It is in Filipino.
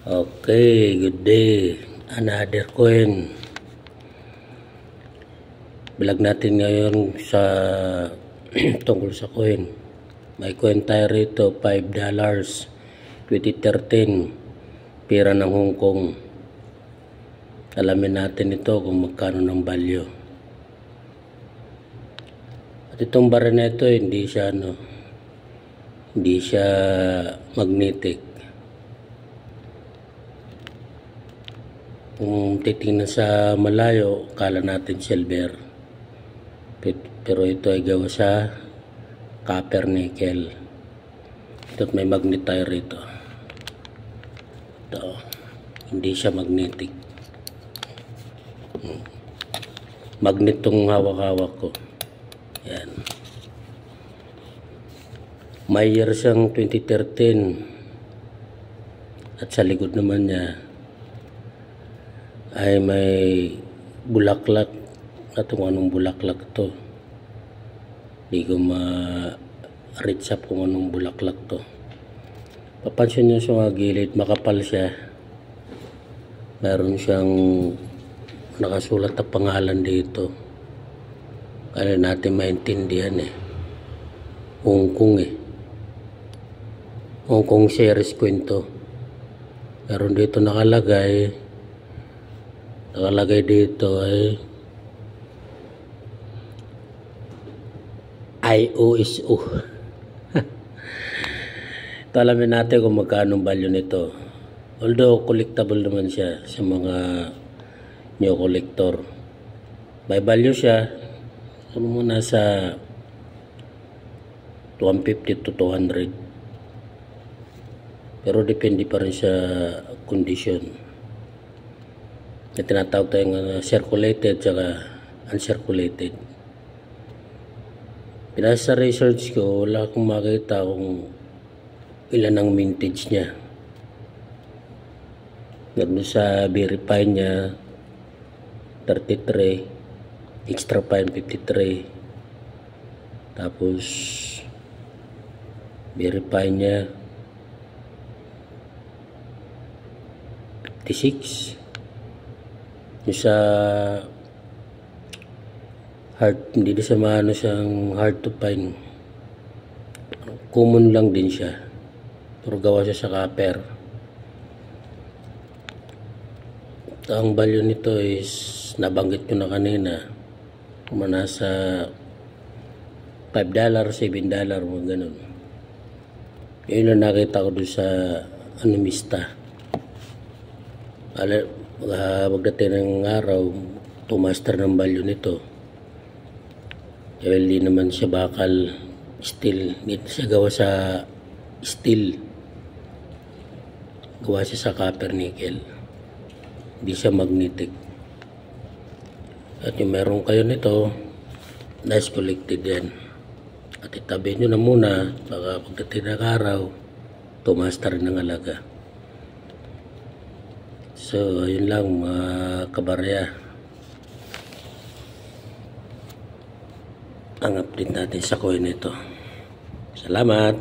Okay, good day. Another coin. Vlog natin ngayon sa tungkol sa coin. May coin tayo rito, $5, 2013, pera ng Hong Kong. Alamin natin ito kung magkano ng value. At itong bara na ito, hindi siya magnetic. Kung titingnan sa malayo, kala natin silver. Pero ito ay gawa sa copper nickel. Ito may magnet tayo rito. Ito, hindi siya magnetic. Magnet tong hawak-hawak ko. Yan. May year siyang 2013. At sa likod naman niya ay may bulaklak. At kung anong bulaklak to, hindi ko ma-reach up kung anong bulaklak to. Papansin nyo sa mga gilid, makapal siya. Meron siyang nakasulat na pangalan dito. Kaya natin maintindihan Hong Kong Hong Kong series kwento. Meron dito nakalagay dito ay IOSO. Ito alamin natin kung magkano value nito. Although collectible naman siya sa mga new collector. May value siya. Ano muna sa 150 to 200. Pero depende pa rin sa condition. Na tinatawag tayong circulated at uncirculated. Pinasa sa research ko, wala akong makita kung ilan ang mintage niya. Gano'n sa verify niya 33, extra fine 53, tapos verify niya 56. Yung sa hard, hindi sa maano siyang hard to find. Common lang din siya. Pero gawa siya sa copper. Ang value nito is nabanggit ko na kanina. Kung nasa $5, $7, mga ganun. Yun ang nakita ko doon sa Animista. Pagdating ng araw, tumaster ng value nito. Kaya hindi naman siya bakal steel. Hindi siya gawa sa steel. Gawa siya sa copper nickel. Hindi siya magnetic. At yung meron kayo nito, nice collected yan. At itabi nyo na muna, baka pagdating ng araw, tumaster ng alaga. So, ayun lang mga kabarya. Ang update natin sa coin nito. Salamat!